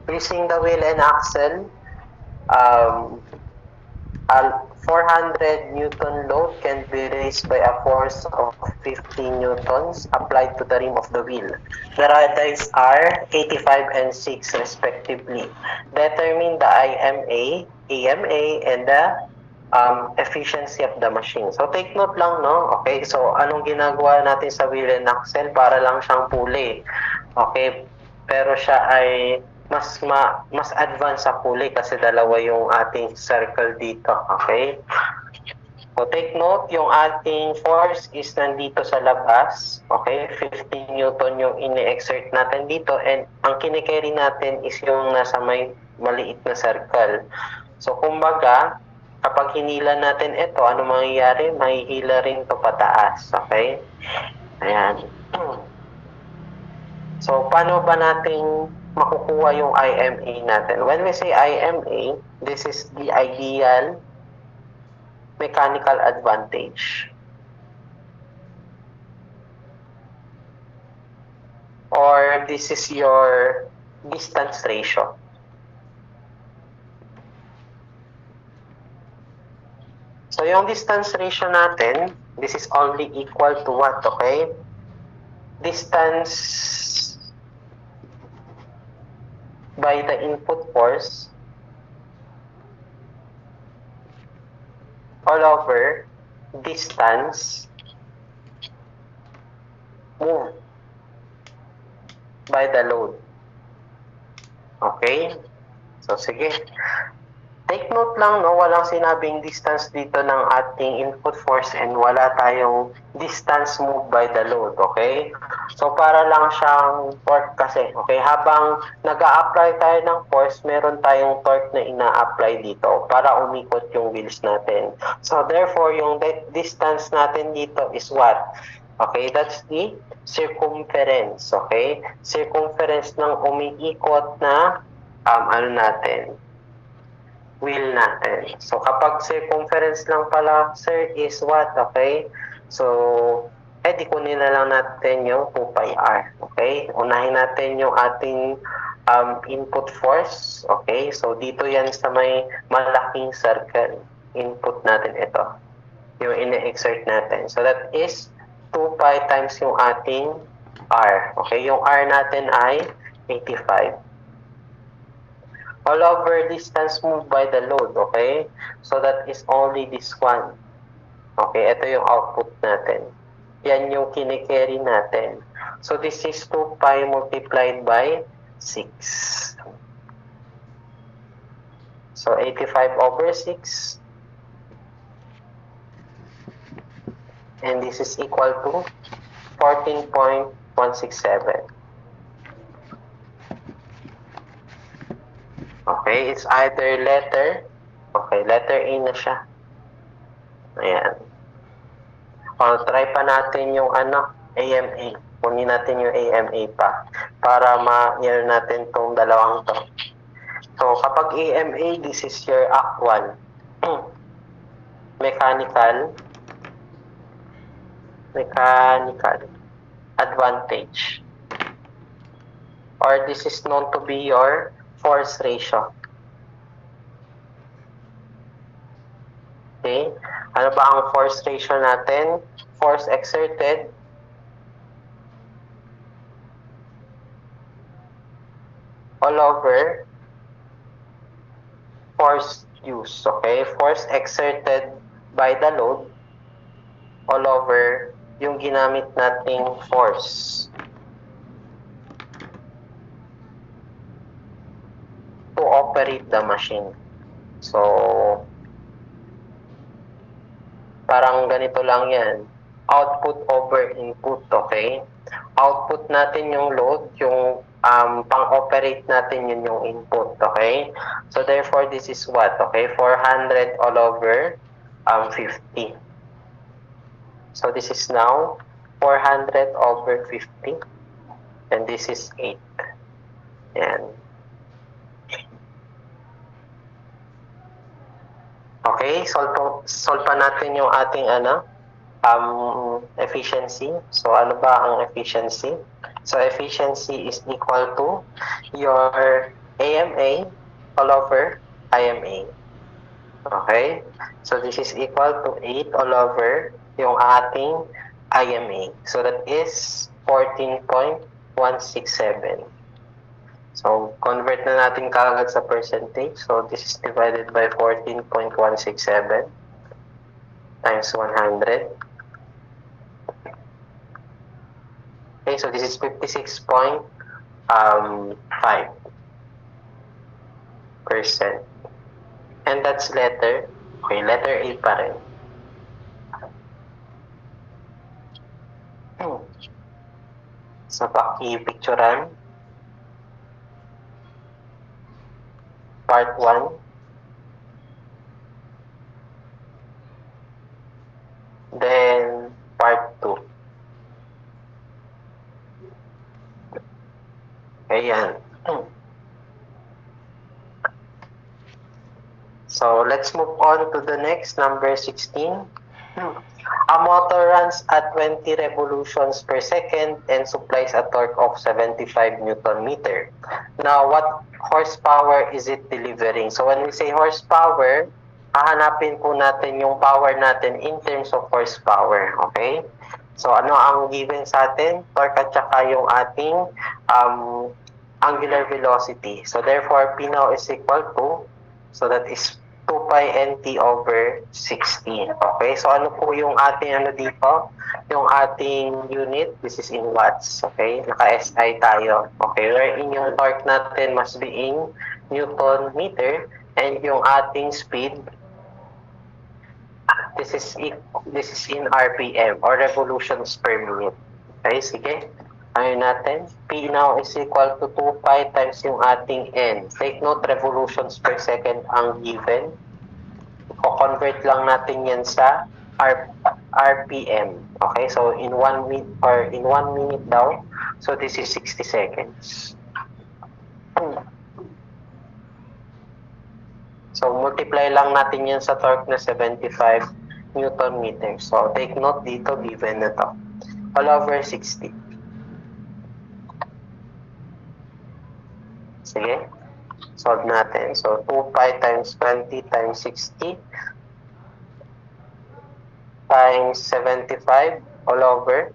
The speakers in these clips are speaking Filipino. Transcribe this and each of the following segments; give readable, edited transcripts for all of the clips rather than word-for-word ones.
Using the wheel and axle, um, a 400 Newton load can be raised by a force of 50 newtons applied to the rim of the wheel. The radius are 85 and 6 respectively. Determine the IMA, AMA, and the efficiency of the machine. So take note lang, no? Okay, so anong ginagawa natin sa wheel and axle? Para lang siyang pulley. Okay, pero siya ay mas advanced sa pulley kasi dalawa yung ating circle dito. Okay? So take note, yung ating force is nandito sa labas. Okay? 15 Newton yung ini-exert natin dito and ang kinikerry natin is yung nasa may maliit na circle. So kumbaga, kapag hinila natin ito, ano mangyayari? Mahihila rin to pataas. Okay? Ayan. So, paano ba natin makukuha yung IMA natin? When we say IMA, this is the ideal mechanical advantage. Or this is your distance ratio. So, yung distance ratio natin, this is only equal to what, okay? Distance by the input force all over distance moved by the load. Okay? So, sige. Take note lang, no, walang sinabing distance dito ng ating input force and wala tayong distance moved by the load, okay? So, para lang siyang torque kasi, okay? Habang nag-a-apply tayo ng force, meron tayong torque na ina-apply dito para umikot yung wheels natin. So, therefore, yung distance natin dito is what? Okay, that's the circumference, okay? Circumference ng umiikot na, natin, wheel natin. So, kapag circumference lang pala, sir, is what? Okay? So, di kunin na lang natin yung 2 pi r. Okay? Unahin natin yung ating input force. Okay? So, dito yan sa may malaking circle. Input natin ito. Yung ine-exert natin. So, that is 2 pi times yung ating r. Okay? Yung r natin ay 85. All over distance moved by the load, okay? So that is only this one. Okay, ito yung output natin. Yan yung kinikerry natin. So this is 2 pi multiplied by 6. So 85 over 6. And this is equal to 14.167. Okay, it's either letter, letter A na siya. Ayan. O, try pa natin yung AMA. Kunin natin yung AMA pa para ma-year natin tong dalawang to. So, kapag AMA, this is your actual mechanical advantage. Or this is known to be your force ratio. Okay? Ano ba ang force ratio natin? Force exerted all over force used. Okay? Force exerted by the load all over yung ginamit nating force to operate the machine. So, parang ganito lang yan. Output over input, okay? Output natin yung load, yung pang-operate natin yun yung input, okay? So, therefore, this is what, okay? 400 all over 50. So, this is now 400 over 50. And this is 8. Yan. Okay, solve pa natin yung ating efficiency. So, ano ba ang efficiency? So efficiency is equal to your AMA all over IMA. Okay? So this is equal to 8 all over yung ating IMA. So that is 14.167. So convert na natin kaagad sa percentage. So this is divided by 14.167 times 100. Okay, so this is 56.5%. And that's letter A pa rin. So, paki-picturean. Part 1. Then, part 2. Ayan. So, let's move on to the next, number 16. A motor runs at 20 revolutions per second and supplies a torque of 75 Newton meter. Now, what horsepower is it delivering? So, when we say horsepower, hahanapin po natin yung power natin in terms of horsepower. Okay? So, ano ang given sa atin? Torque at saka yung ating angular velocity. So, therefore, P now is equal to, so that is 2 pi nt over 60. Okay, so ano po yung ating dito? Yung ating unit, this is in watts. Okay, naka-SI tayo. Okay, wherein yung torque natin must be in Newton meter and yung ating speed, this is in RPM or revolutions per minute. Okay, sige. Ayun natin, P now is equal to 2 pi times yung ating N. Take note, revolutions per second ang given. O-convert lang natin yan sa RPM. Okay, so in 1 minute or in 1 minute daw, so this is 60 seconds. So multiply lang natin yan sa torque na 75 Newton meter. So take note dito, given na to. All over 60. Sige, solve natin. So, 2 pi times 20 times 60 times 75 all over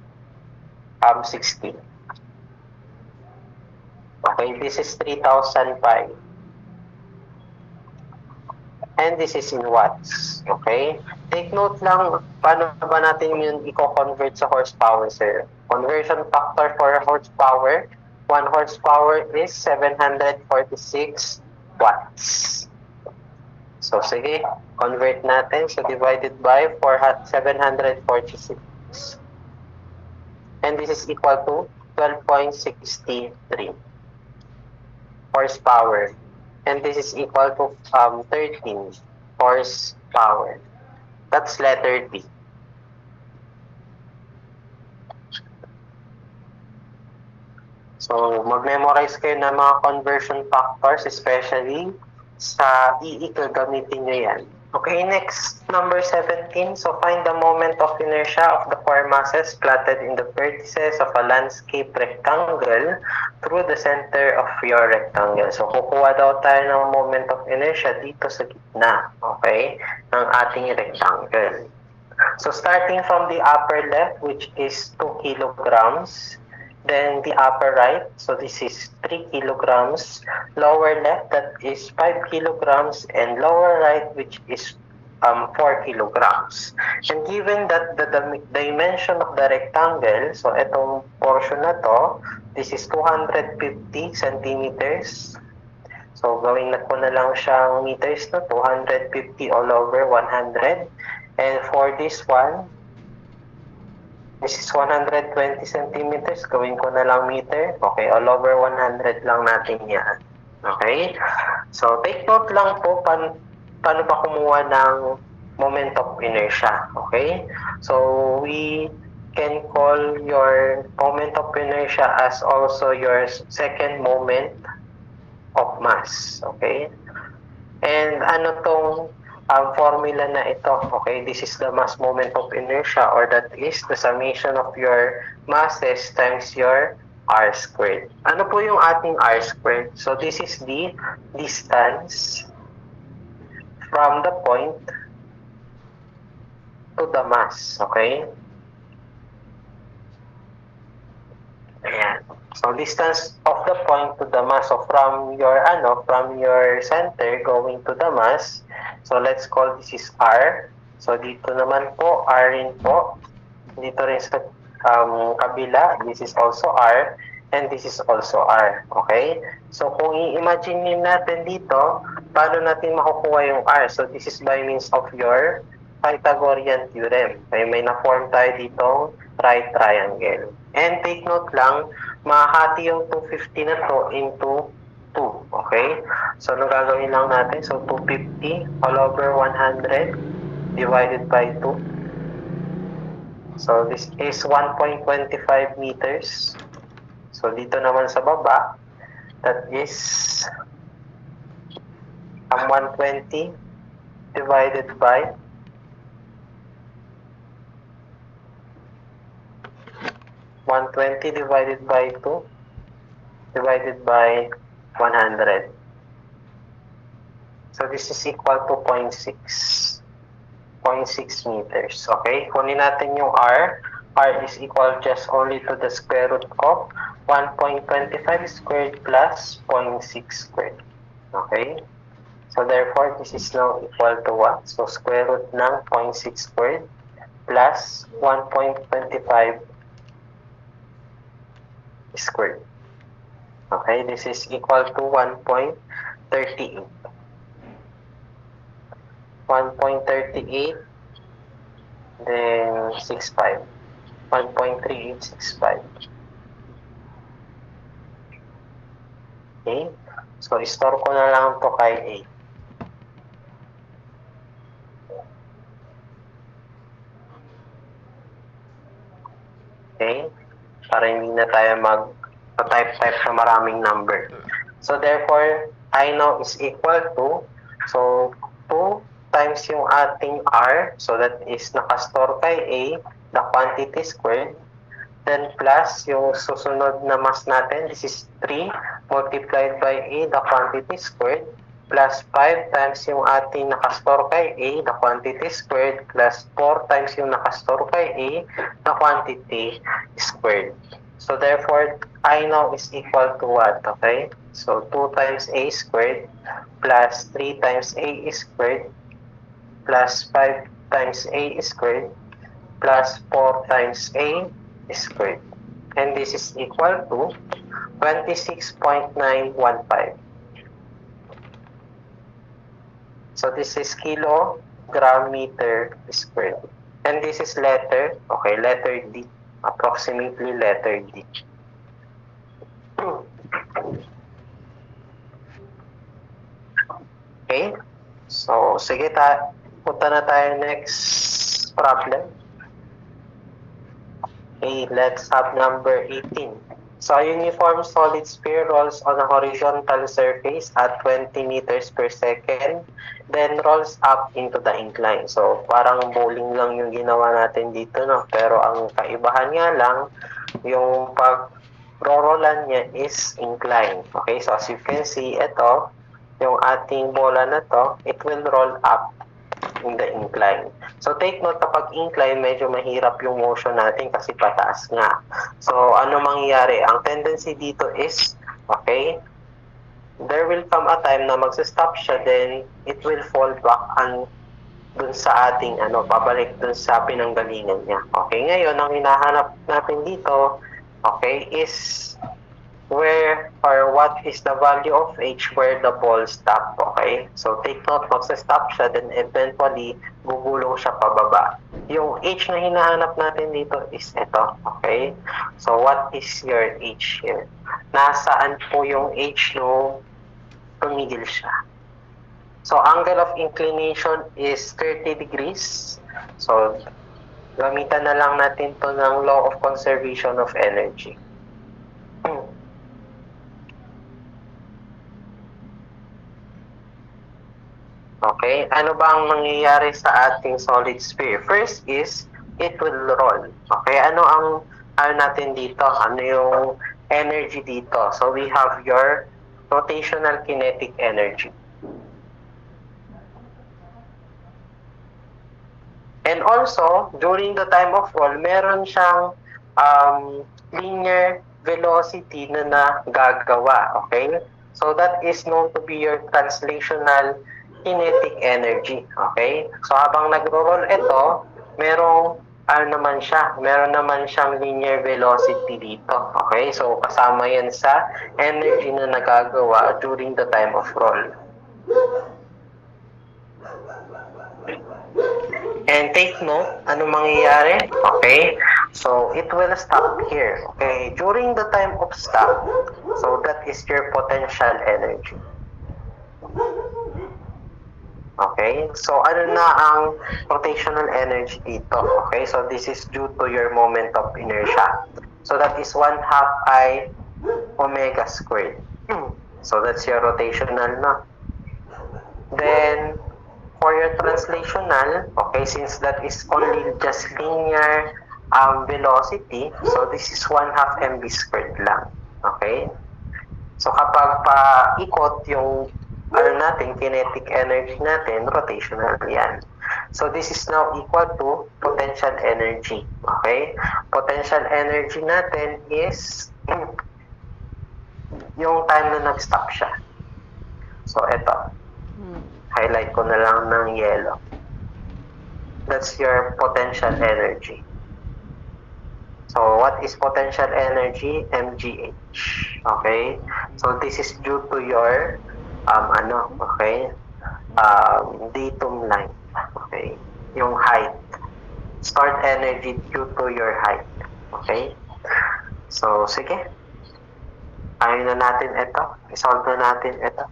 60. Okay, this is 3,000 pi. And this is in watts. Okay? Take note lang, paano ba natin yun i-convert sa horsepower, sir? Conversion factor for horsepower, 1 horsepower is 746 watts. So, sige, convert natin. So, divided by 746. And this is equal to 12.63 horsepower. And this is equal to 13 horsepower. That's letter D. So, mag-memorize kayo ng mga conversion factors, especially sa EE gagamitin nyo yan. Okay, next, number 17. So, find the moment of inertia of the four masses plotted in the vertices of a landscape rectangle through the center of your rectangle. So, kukuha daw tayo ng moment of inertia dito sa gitna, okay, ng ating rectangle. So, starting from the upper left, which is 2 kilograms, then the upper right, so this is 3 kilograms, lower left, that is 5 kilograms, and lower right, which is 4 kilograms. And given that the dimension of the rectangle, so itong portion na to, this is 250 centimeters. So gawin na ko na lang siyang meters na 250 all over 100. And for this one, this is 120 centimeters. Gawin ko na lang meter. Okay, all over 100 lang natin yan. Okay? So, take note lang po paano ba kumuha ng moment of inertia. Okay? So, we can call your moment of inertia as also your second moment of mass. Okay? And ano tong formula na ito, okay, this is the mass moment of inertia, or that is the summation of your masses times your r squared. Ano po yung ating r squared? So this is the distance from the point to the mass, okay? Ayan. So distance of the point to the mass. So from your center going to the mass. So let's call this is r. So dito naman po r rin po. Dito rin sa kabila, this is also r and this is also r. Okay? So kung i-imagine natin dito, paano natin makukuha yung r? So this is by means of your Pythagorean theorem. Okay, may na-form tayo dito right triangle. And take note lang, mahati yung 250 na to into 2. Okay? So, ano gagawin lang natin? So, 250 all over 100 divided by 2. So, this is 1.25 meters. So, dito naman sa baba, that is 120 divided by 120 divided by 2 divided by 100. So this is equal to 0.6 meters. Okay? Kunin natin yung r. R is equal just only to the square root of 1.25 squared plus 0.6 squared. Okay? So therefore, this is now equal to what? So square root ng 0.6 squared plus 1.25 squared. Okay, this is equal to 1.38. 1.38 then 65. 1.3865. Okay, so store ko na lang to kay 8. Okay, para hindi na tayo mag-type sa maraming number. So therefore, I now is equal to, so 2 times yung ating R, so that is nakastore kay A, the quantity squared, then plus yung susunod na mass natin, this is 3 multiplied by A, the quantity squared, plus 5 times yung ating nakastore kay A, the quantity squared, plus 4 times yung nakastore kay A, the quantity squared. So therefore, I now is equal to what? Okay? So 2 times A squared plus 3 times A squared plus 5 times A squared plus 4 times A squared. And this is equal to 26.915. So this is kilogram meter squared. And this is letter, okay, letter D. Approximately letter D. Okay? So, sige, punta na tayo next problem. Okay, let's have number 18. So, a uniform solid sphere rolls on a horizontal surface at 20 meters per second, then rolls up into the incline. So, parang bowling lang yung ginawa natin dito, no? Pero ang kaibahan nga lang, yung pag-rollan niya is incline. Okay, so as you can see, ito, yung ating bola na to, it will roll up in the incline. So take note, kapag incline, medyo mahirap yung motion natin kasi pataas nga. So ano mangyayari? Ang tendency dito is, okay, there will come a time na magsa-stop siya, then it will fall back dun sa ating, pabalik dun sa pinanggalingan niya. Okay, ngayon, ang hinahanap natin dito, okay, is where or what is the value of h where the ball stop. Okay, so take note, magsa-stop siya, then eventually gugulong siya pababa. Yung h na hinahanap natin dito is ito. Okay, so what is your h here? Nasaan po yung h nung tumigil siya? So angle of inclination is 30 degrees. So gamitan na lang natin to ng law of conservation of energy. Okay, ano ba ang mangyayari sa ating solid sphere? First is, it will roll. Okay, ano natin dito? Ano yung energy dito. So we have your rotational kinetic energy. And also, during the time of roll, meron siyang linear velocity na nagagawa. Okay? So that is known to be your translational kinetic energy. Okay? So habang nagro-roll ito, meron naman siyang linear velocity dito. Okay? So kasama yan sa energy na nagagawa during the time of roll. And take note, ano mangyayari? Okay? So, it will stop here. Okay? During the time of stop, so that is your potential energy. Okay? So, ano na ang rotational energy dito? Okay? So, this is due to your moment of inertia. So, that is 1/2 I omega squared. So, that's your rotational na. Then, for your translational, okay, since that is only just linear velocity, so this is 1/2 mv squared lang. Okay? So kapag paikot yung natin, kinetic energy natin, rotational yan. So this is now equal to potential energy. Okay? Potential energy natin is yung time na nag-stop siya. So ito. Highlight ko na lang ng yellow. That's your potential energy. So, what is potential energy? mgh. Okay? So, this is due to your, datum line. Okay? Yung height. Stored energy due to your height. Okay? So, sige. Ayaw na natin ito. I-solve na natin ito.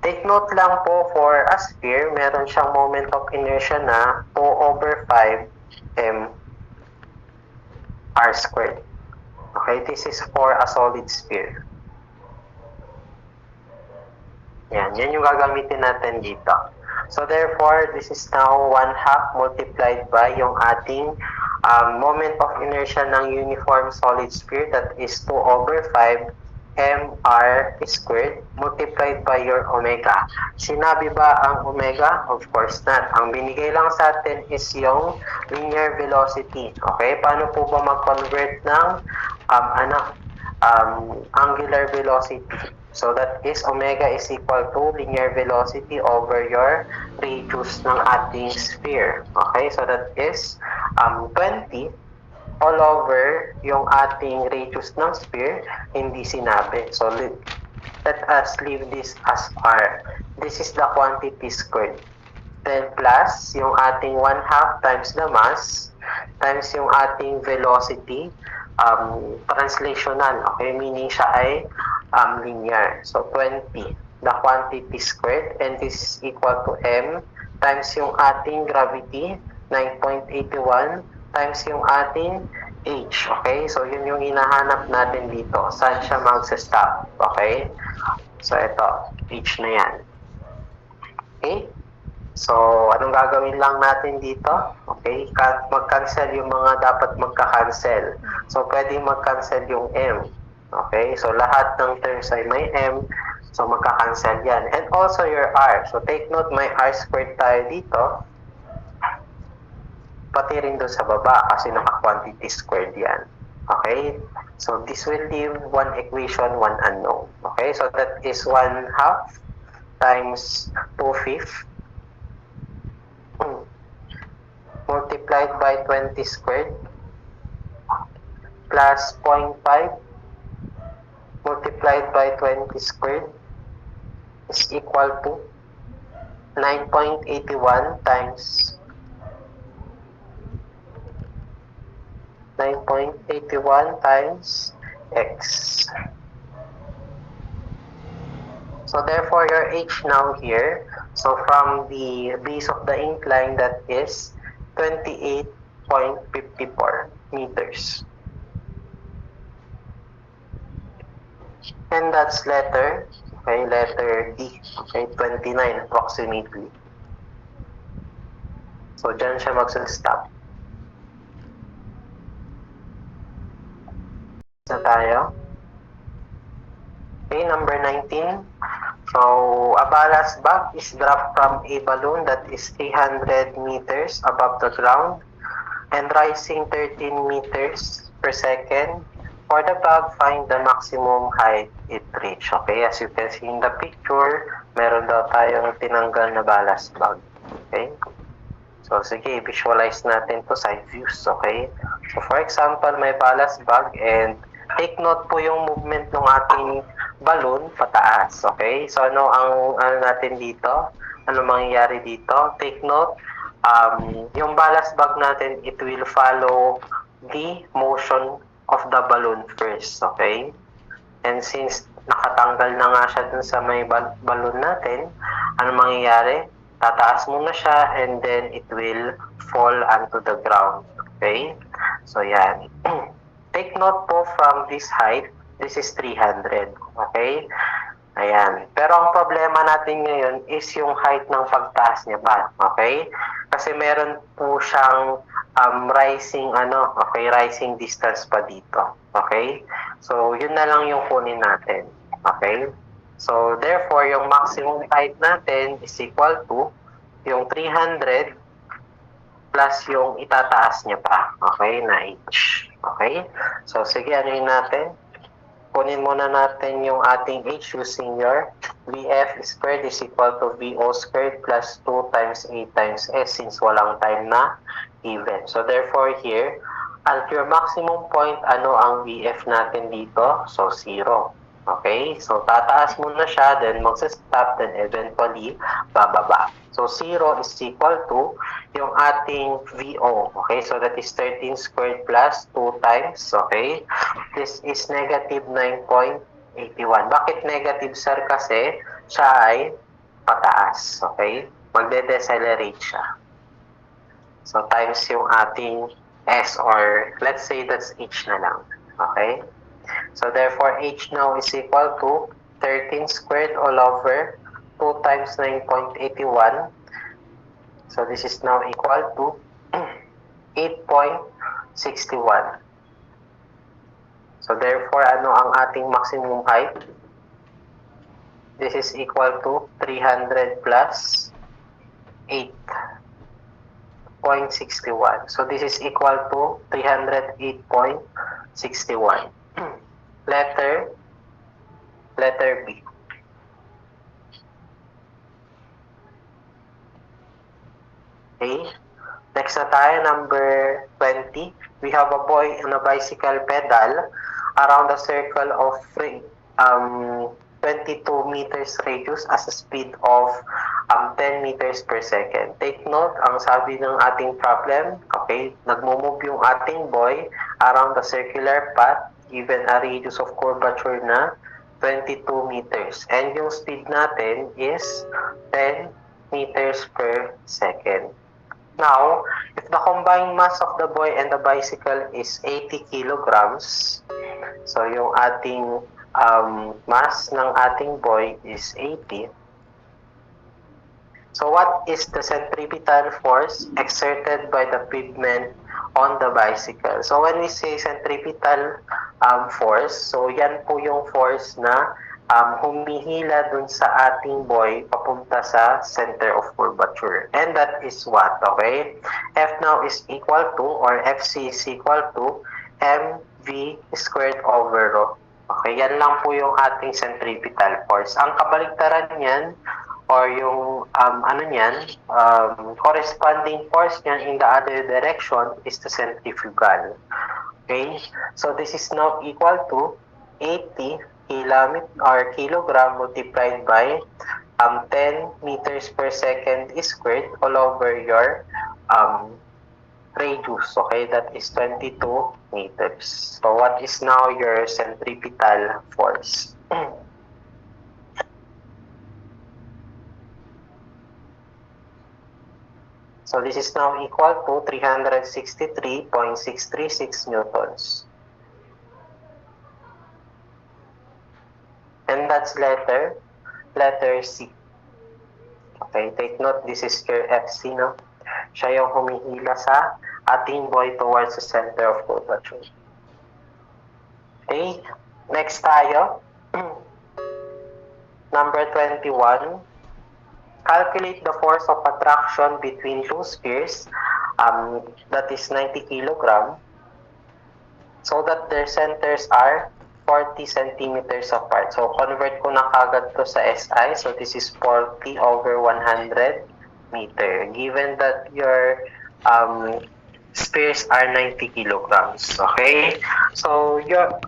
Take note lang po, for a sphere, meron siyang moment of inertia na 2/5 m r squared. Okay, this is for a solid sphere. Yan yung gagamitin natin dito. So therefore, this is now 1/2 multiplied by yung ating moment of inertia ng uniform solid sphere, that is 2/5 mr squared multiplied by your omega. Sinabi ba ang omega? Of course not. Ang binigay lang sa atin is yung linear velocity. Okay? Paano po ba mag-convert ng angular velocity? So that is omega is equal to linear velocity over your radius ng ating sphere. Okay? So that is 20 all over yung ating radius ng sphere, hindi sinabi. So, let us leave this as r. This is the quantity squared. Then, plus yung ating 1/2 times the mass, times yung ating velocity, translational. Okay, meaning siya ay linear. So, 20, the quantity squared, and this is equal to m, times yung ating gravity, 9.81, times yung ating h. Okay? So, yun yung hinahanap natin dito. Saan siya mag-stop? Okay? So, ito. H na yan. Okay? So, anong gagawin lang natin dito? Okay? Mag-cancel yung mga dapat magka-cancel. So, pwedeng mag-cancel yung m. Okay? So, lahat ng terms ay may m. So, magka-cancel yan. And also your r. So, take note, may r squared tayo dito. Pati rin doon sa baba kasi naka-quantity squared yan. Okay? So, this will leave one equation, one unknown. Okay? So, that is 1/2 times 2/5 multiplied by 20 squared plus 0.5 multiplied by 20 squared is equal to 9.81 times 9.81 times x. So therefore, your h now here, so from the base of the incline, that is 28.54 meters. And that's letter D, 29 approximately. So dyan siya mag-stop. Na tayo. Okay, number 19. So, a ballast bag is dropped from a balloon that is 300 meters above the ground and rising 13 meters per second. For the bag, find the maximum height it reach. Okay, as you can see in the picture, meron daw tayong tinanggal na ballast bag. Okay? So, sige, visualize natin to side views. Okay? So, for example, may ballast bag and take note po yung movement ng ating balloon pataas. Okay? So, ano natin dito? Ano mangyayari dito? Take note, yung ballast bag natin, it will follow the motion of the balloon first. Okay? And since nakatanggal na nga siya dun sa may balloon natin, ano mangyayari? Tataas muna siya and then it will fall onto the ground. Okay? So, yan. Take note po from this height, this is 300. Okay? Ayan. Pero ang problema natin ngayon is yung height ng pagtaas niya ba? Okay? Kasi meron po siyang rising distance pa dito. Okay? So, yun na lang yung kunin natin. Okay? So, therefore, yung maximum height natin is equal to yung 300 plus yung itataas niya pa. Okay? Na h. Okay? So, sige, ano yun natin? Kunin muna natin yung ating h using your Vf squared is equal to Vo squared plus 2 times A times S since walang time na given. So, therefore, here, at your maximum point, ano ang Vf natin dito? So, 0. Okay? So, tataas muna siya, then magsa-stop, then eventually, bababa. So, 0 is equal to yung ating Vo. Okay? So, that is 13 squared plus 2 times. Okay? This is negative 9.81. Bakit negative, sir? Kasi siya ay pataas. Okay? Magde-decelerate siya. So, times yung ating S or let's say that's H na lang. Okay? So, therefore, H now is equal to 13 squared all over 2 times 9.81. So, this is now equal to 8.61. So, therefore, ano ang ating maximum height? This is equal to 300 plus 8.61. So, this is equal to 308.61. Letter B. Okay. Next na tayo, number 20. We have a boy on a bicycle pedal around a circle of 22 meters radius as a speed of 10 meters per second. Take note, ang sabi ng ating problem, okay, nagmo-move yung ating boy around a circular path given a radius of curvature na 22 meters. And yung speed natin is 10 meters per second. Now, if the combined mass of the boy and the bicycle is 80 kilograms, so yung ating mass ng ating boy is 80. So what is the centripetal force exerted by the pavement on the bicycle? So when we say centripetal force, so yan po yung force na humihila dun sa ating boy papunta sa center of curvature. And that is what? Okay? F now is equal to, or Fc is equal to mv squared over rho. Okay, yan lang po yung ating centripetal force. Ang kabaligtaran niyan, or yung corresponding force niyan in the other direction is the centrifugal. Okay? So this is now equal to 80 kilogram multiplied by 10 meters per second squared all over your radius. Okay? That is 22 meters. So what is now your centripetal force? So this is now equal to 363.636 newtons. And that's letter C. Okay, take note, this is your FC, no? Siya yung humihila sa ating boy towards the center of curvature. Okay, next tayo. Number 21, calculate the force of attraction between two spheres, that is 90 kilogram, so that their centers are 40 centimeters apart. So, convert ko na kagad to sa SI. So, this is 40 over 100 meter. Given that your spheres are 90 kilograms. Okay? So, your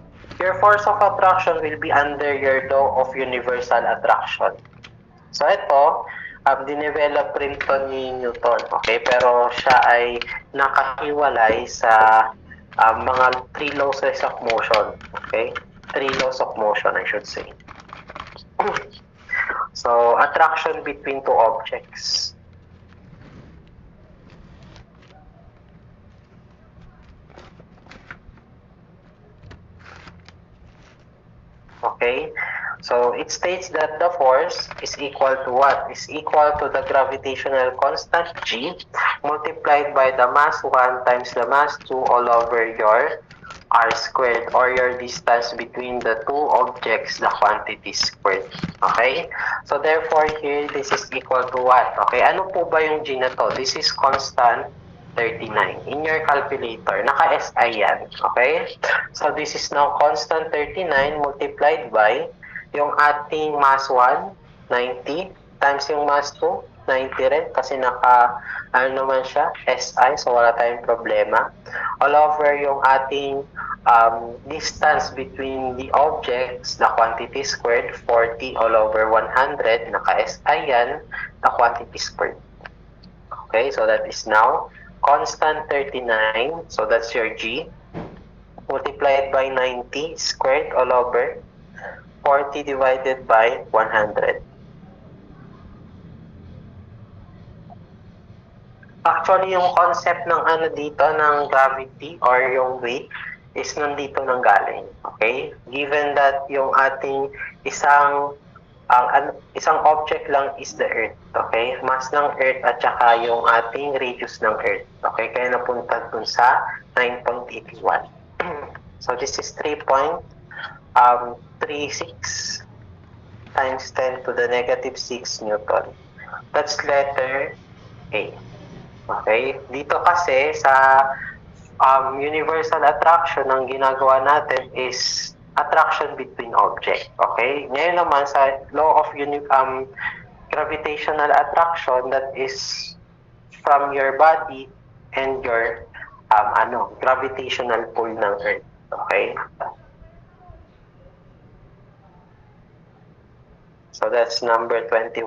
force of attraction will be under your law of universal attraction. So, ito, dinevelop rin to ni Newton. Okay? Pero siya ay nakahiwalay sa mga 3 laws of motion. Okay? 3 laws of motion, I should say. So, attraction between two objects. Okay? So, it states that the force is equal to what? Is equal to the gravitational constant G multiplied by the mass 1 times the mass 2 all over your r squared, or your distance between the two objects, the quantity squared. Okay? So, therefore, here, this is equal to what? Okay? Ano po ba yung G na to? This is constant 39. In your calculator, naka-SI yan. Okay? So, this is now constant 39 multiplied by yung ating mass 1, 90, times yung mass 2, 90 rin, kasi ano naman siya, SI, so wala tayong problema. All over yung ating distance between the objects, the quantity squared, 40 all over 100, naka-SI yan, the quantity squared. Okay, so that is now constant 39, so that's your G, multiplied by 90 squared all over 40 divided by 100. Actually, yung concept ng ano dito, ng gravity or yung weight, is nandito nang galing. Okay? Given that yung ating isang object lang is the Earth. Okay? Mass ng Earth at saka yung ating radius ng Earth. Okay? Kaya napunta dun sa 9.81. So, this is 3.36 times 10 to the negative 6 Newton. That's letter A. Okay? Dito kasi sa universal attraction, ang ginagawa natin is attraction between object. Okay? Ngayon naman sa law of gravitational attraction, that is from your body and your gravitational pull ng Earth. Okay? So that's number 21.